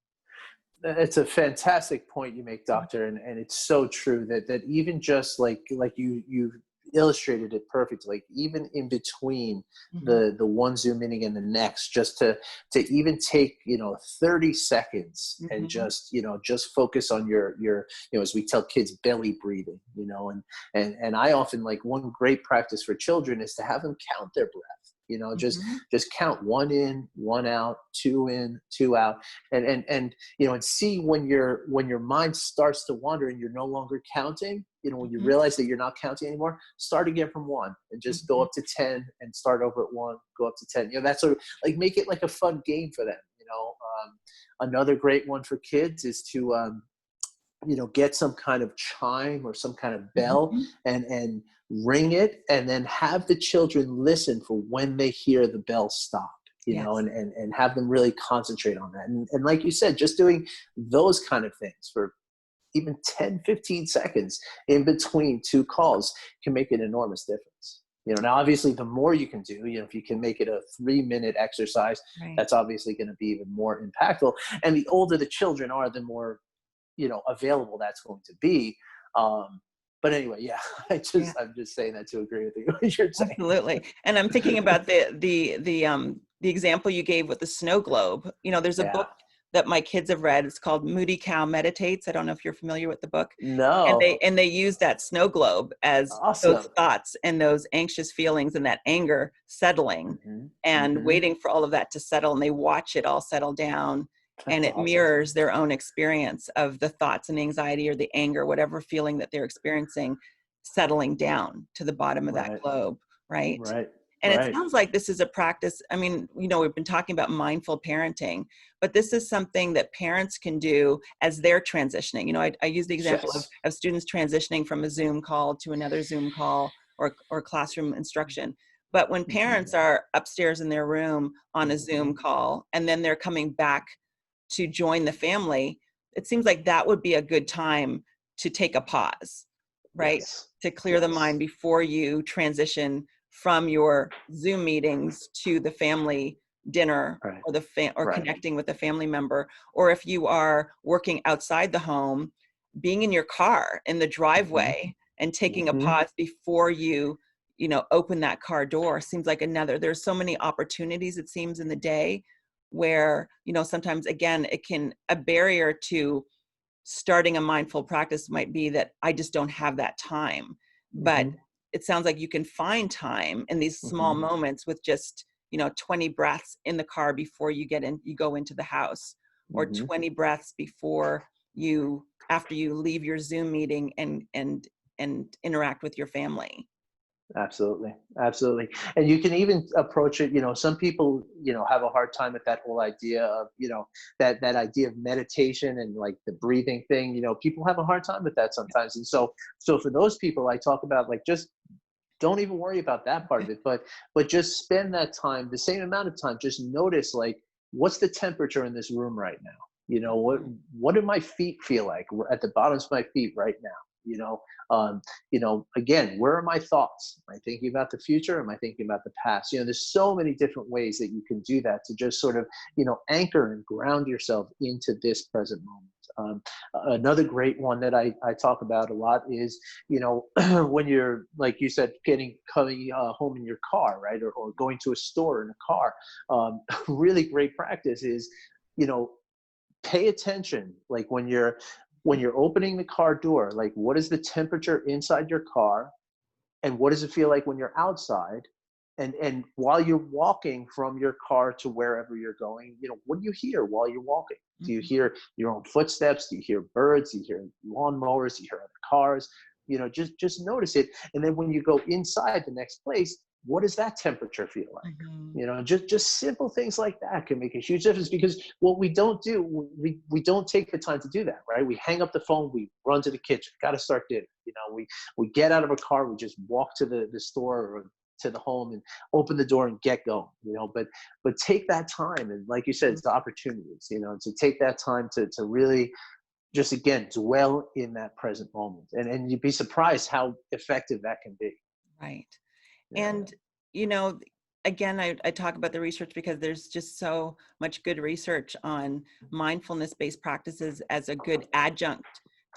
It's a fantastic point you make, doctor, and it's so true that even just like you illustrated it perfectly. Like even in between Mhm. the one Zoom meeting and the next, just to even take 30 seconds and Mhm. just focus on your as we tell kids, belly breathing, and I often, like, one great practice for children is to have them count their breath. Mhm. Just count: one in, one out, two in, two out, and and see when your mind starts to wander and you're no longer counting. When you Mhm. realize that you're not counting anymore, start again from one and just go Mhm. up to 10 and start over at one, go up to 10. That's sort of like, make it like a fun game for them. Another great one for kids is to get some kind of chime or some kind of bell, Mhm. and ring it, and then have the children listen for when they hear the bell stop, Yes. and have them really concentrate on that. And like you said, just doing those kind of things for even 10, 15 seconds in between two calls can make an enormous difference. Now obviously the more you can do, if you can make it a 3-minute exercise, Right. that's obviously going to be even more impactful. And the older the children are, the more available that's going to be. But anyway, yeah, Yeah, I'm just saying that to agree with you, what you're saying. absolutely. And I'm thinking about the example you gave with the snow globe. There's a Yeah. book that my kids have read. It's called Moody Cow Meditates. I don't know if you're familiar with the book. And No. they use that snow globe as those Awesome. thoughts and those anxious feelings and that anger settling Hmm. and Hmm. waiting for all of that to settle. And they watch it all settle down, and That's it awesome. mirrors their own experience of the thoughts and anxiety or the anger, whatever feeling that they're experiencing, settling down to the bottom of that Right. globe, right? Right. And it Right. sounds like this is a practice. I mean, we've been talking about mindful parenting, but this is something that parents can do as they're transitioning. I use the example Yes. of students transitioning from a Zoom call to another Zoom call or classroom instruction. But when Hmm. parents are upstairs in their room on a Zoom call, and then they're coming back to join the family, it seems like that would be a good time to take a pause, right? Yes. To clear the mind Yes. before you transition from your Zoom meetings to the family dinner Right. or or Right. connecting with a family member. Or if you are working outside the home, being in your car in the Hmm. driveway and taking a Hmm. pause before you open that car door seems like there's so many opportunities, it seems, in the day where sometimes, again, a barrier to starting a mindful practice might be that I just don't have that time. But Hmm. it sounds like you can find time in these small Hmm. moments with just 20 breaths in the car before you go into the house, or Hmm. 20 breaths before after you leave your Zoom meeting and interact with your family. Absolutely. Absolutely. And you can even approach it, some people, have a hard time with that whole idea of, that idea of meditation and like the breathing thing. People have a hard time with that sometimes. And so for those people, I talk about, like, just don't even worry about that part of it, but just spend that time, the same amount of time, just notice, like, what's the temperature in this room right now? What do my feet feel like at the bottoms of my feet right now? you know again, where are my thoughts? Am I thinking about the future? Am I thinking about the past? There's so many different ways that you can do that, to just sort of anchor and ground yourself into this present moment. Another great one that I talk about a lot is, when you're, like you said, coming home in your car, right, or going to a store in a car. Really great practice is, you know pay attention, like when you're opening the car door, like, what is the temperature inside your car, and what does it feel like when you're outside, and while you're walking from your car to wherever you're going, what do you hear while you're walking? Do you Mhm. hear your own footsteps? Do you hear birds? Do you hear lawnmowers? Do you hear other cars? Just notice it. And then when you go inside the next place, what does that temperature feel like? Mhm. Just simple things like that can make a huge difference, because what we don't do, we don't take the time to do that, right? We hang up the phone, we run to the kitchen, got to start dinner. We get out of a car, we just walk to the store or to the home and open the door and get going. But take that time, and like you said, it's the opportunities, to take that time to really just, again, dwell in that present moment, and you'd be surprised how effective that can be. Right. Yeah. And, you know, again, I talk about the research because there's just so much good research on mindfulness-based practices as a good adjunct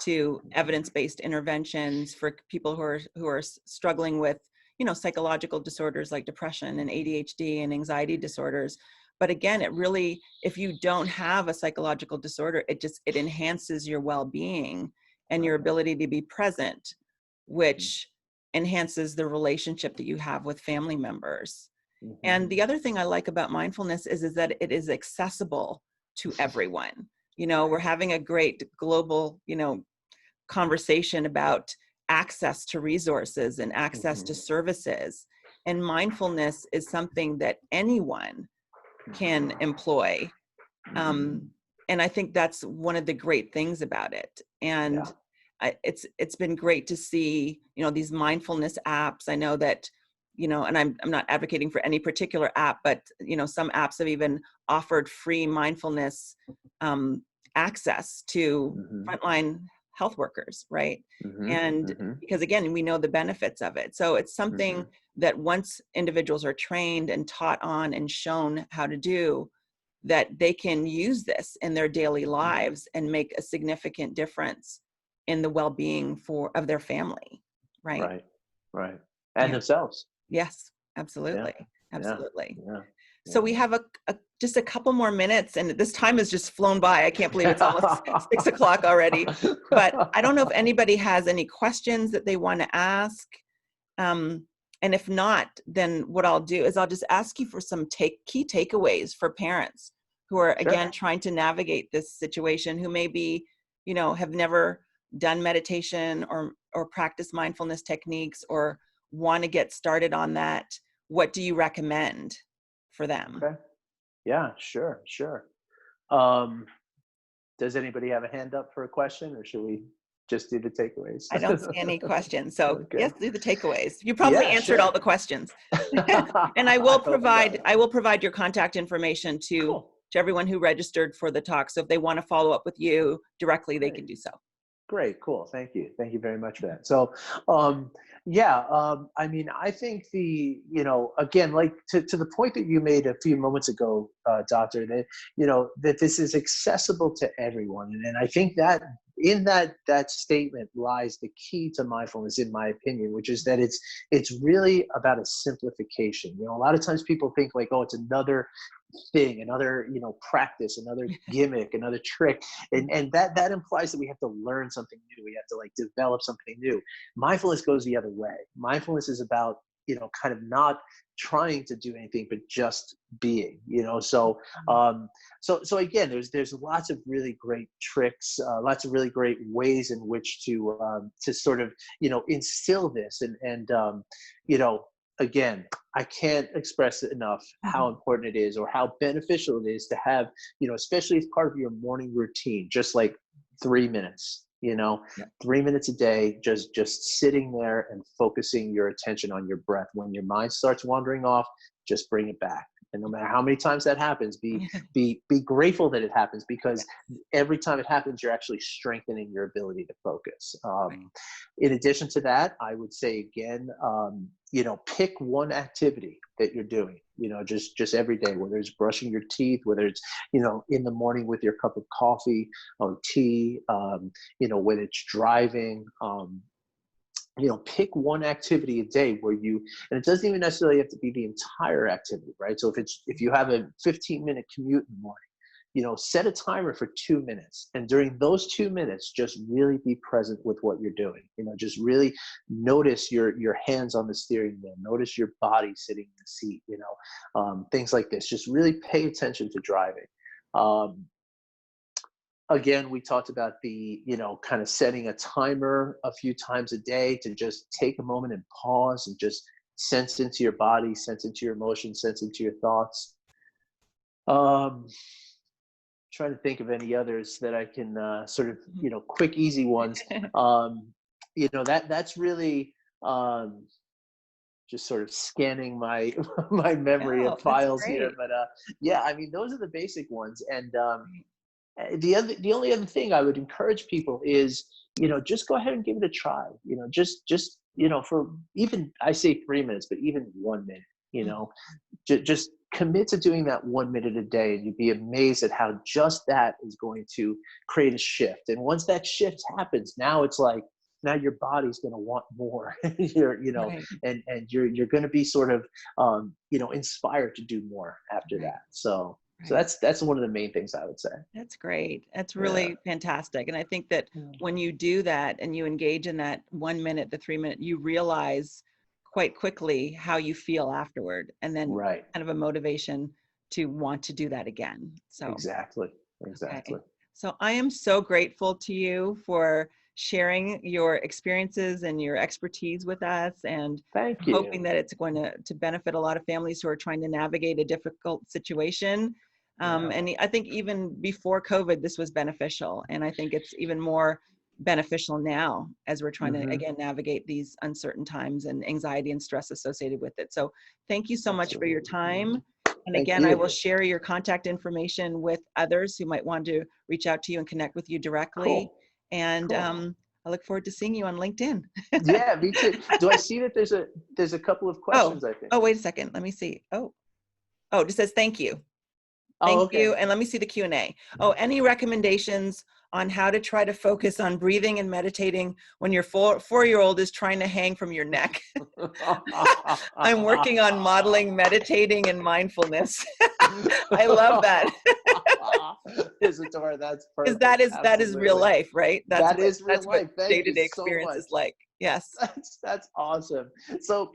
to evidence-based interventions for people who are struggling with, psychological disorders like depression and ADHD and anxiety disorders. But again, it really, if you don't have a psychological disorder, it enhances your well-being and your Right. ability to be present, which enhances the relationship that you have with family members. Mm-hmm. And the other thing I like about mindfulness is that it is accessible to everyone. We're Right. having a great global, conversation about access to resources and access Mm-hmm. to services. And mindfulness is something that anyone can employ. Mm-hmm. Um, and I think that's one of the great things about it. Yeah. And it's been great to see, these mindfulness apps. I know that, and I'm not advocating for any particular app, but, some apps have even offered free mindfulness um, access to Mm-hmm. frontline health workers, right? Mm-hmm. And Mm-hmm. because, again, we know the benefits of it. So it's Mm-hmm. something that once individuals are trained and taught on and shown how to do, that they can use this in their daily lives and make a significant difference in the well-being of their family, right? Right. Right. And Yeah. themselves. Yes, Yeah. absolutely. Yeah. Absolutely. Yeah. So we have just a couple more minutes, and this time has just flown by. I can't believe it's almost 6 o'clock already. But I don't know if anybody has any questions that they want to ask. And if not, then what I'll do is I'll just ask you for some key takeaways for parents who are, Sure. again, trying to navigate this situation, who maybe, have never done meditation or practice mindfulness techniques or want to get started on that. What do you recommend for them? Okay. Yeah, sure, sure. Um, does anybody have a hand up for a question, or should we just do the takeaways? I don't see any questions. So Okay. yes, do the takeaways. You probably Yeah, answered all sure. the questions. And I I will hope so. provide your contact information to Cool. everyone who registered for the talk. So if they want to follow up with you directly, they can Great. do so. Great, cool. Thank you. Thank you very much for that. So, yeah, I mean, I think again, like to the point that you made a few moments ago, Doctor, that, that this is accessible to everyone. And I think that in that statement lies the key to mindfulness, in my opinion, which is that it's really about a simplification. A lot of times people think like, oh, it's another thing, another practice, another gimmick, another trick, and that implies that we have to learn something new, we have to like develop something new. Mindfulness goes the other way. Mindfulness is about kind of not trying to do anything but just being. So again, there's lots of really great tricks, lots of really great ways in which to sort of instill this, and again, I can't express it enough how important it is, or how beneficial it is to have, especially as part of your morning routine, just like 3 minutes, Yeah. 3 minutes a day, just sitting there and focusing your attention on your breath. When your mind starts wandering off, just bring it back. And no matter how many times that happens, be grateful that it happens, because every time it happens, you're actually strengthening your ability to focus. In addition to that, I would say again, pick one activity that you're doing, just every day, whether it's brushing your teeth, whether it's, in the morning with your cup of coffee or tea, when it's driving, pick one activity a day where and it doesn't even necessarily have to be the entire activity, right? So if you have a 15-minute commute in the morning, set a timer for 2 minutes. And during those 2 minutes, just really be present with what you're doing. Just really notice your hands on the steering wheel, notice your body sitting in the seat, things like this. Just really pay attention to driving. Again, we talked about the, kind of setting a timer a few times a day to just take a moment and pause and just sense into your body, sense into your emotions, sense into your thoughts. Trying to think of any others that I can sort of, quick, easy ones. That's really just sort of scanning my my memory Oh, of that's files here. great. But yeah, I mean, those are the basic ones. And the only other thing I would encourage people is, just go ahead and give it a try. Just for, even, I say 3 minutes, but even 1 minute, just commit to doing that 1 minute a day, and you'd be amazed at how just that is going to create a shift. And once that shift happens, now it's like, now your body's going to want more. Right. And you're going to be sort of inspired to do more after Right. that. So Right. that's one of the main things I would say. That's great. That's Yeah. really fantastic. And I think that when you do that and you engage in that 1 minute, the 3 minute, you realize quite quickly how you feel afterward, and then Right. kind of a motivation to want to do that again. So, Exactly. okay. So I am so grateful to you for sharing your experiences and your expertise with us, and Thank hoping you. that it's going to benefit a lot of families who are trying to navigate a difficult situation. Yeah. And I think even before COVID, this was beneficial. And I think it's even more beneficial now as we're trying to, Hmm. again, navigate these uncertain times and anxiety and stress associated with it. So thank you so much for your Absolutely. time. And Thank again, I will you. share your contact information with others who might want to reach out to you and connect with you directly. Cool. And Cool. I look forward to seeing you on LinkedIn. Yeah, me too. Do I see that there's a couple of Oh, questions, I think? wait a second. Let me see. Oh, it just says thank you. Oh, Thank you. okay. And let me see the Q&A. Oh, any recommendations on how to try to focus on breathing and meditating when your four-year-old is trying to hang from your neck? I'm working on modeling meditating and mindfulness. I love that. Isadora, that's Because perfect. that is real Absolutely. life, right? That is real That's what life. Thank you day-to-day so experience much. is like. Yes. That's awesome. So,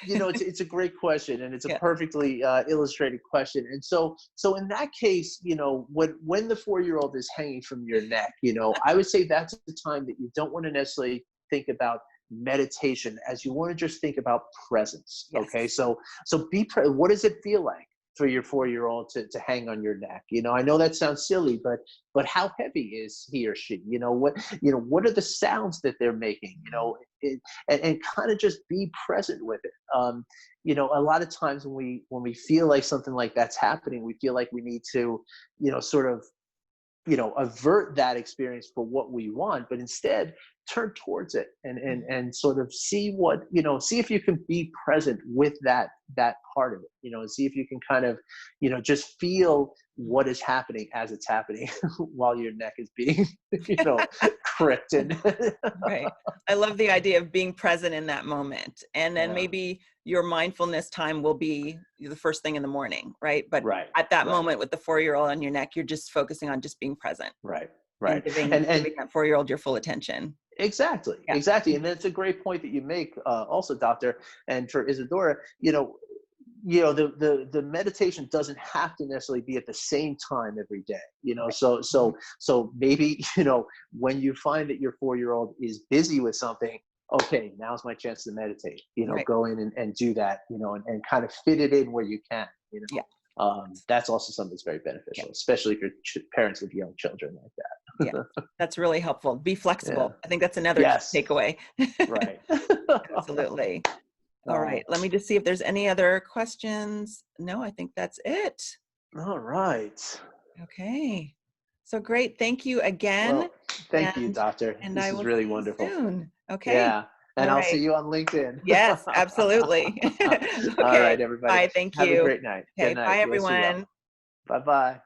it's a great question, and it's a Yeah. perfectly illustrated question. And so in that case, when the 4-year-old is hanging from your neck, I would say that's the time that you don't want to necessarily think about meditation, as you want to just think about presence. Yes. Okay, so what does it feel like for your 4-year-old to hang on your neck? I know that sounds silly, but how heavy is he or she? What are the sounds that they're making? And kind of just be present with it. A lot of times when we feel like something like that's happening, we feel like we need to, sort of, avert that experience for what we want, but instead turn towards it and sort of see if you can be present with that part of it, and see if you can kind of, just feel what is happening as it's happening while your neck is being, cricked and Right. I love the idea of being present in that moment. And then yeah, maybe your mindfulness time will be the first thing in the morning, right? But right, at that right, moment with the 4-year-old on your neck, you're just focusing on just being present right, and right. And giving that 4-year-old your full attention. exactly, Yeah. exactly. And that's a great point that you make, also, doctor. And for Isadora, the meditation doesn't have to necessarily be at the same time every day. Mhm. So maybe, when you find that your 4-year-old is busy with something, okay, now's my chance to meditate. Right. Go in and do that. And kind of fit it in where you can. Yeah. That's also something that's very Yeah. beneficial, especially if you're parents with young children like Yeah. that. That's really helpful. Be Yeah. flexible. I think that's another key Yes. takeaway. Right. Absolutely. All uh, right. Let me just see if there's any other questions. No, I think that's it. all right. Okay. So great. Thank you again. Well, thank you, And doctor. and This I is will really see you wonderful. soon. Okay. Yeah. All And I'll see right. you on LinkedIn. Yes, absolutely. All Okay. right, everybody. Bye. Thank Have a you. great night. Good Okay. Bye, night. Bless you well. everyone. Bye bye.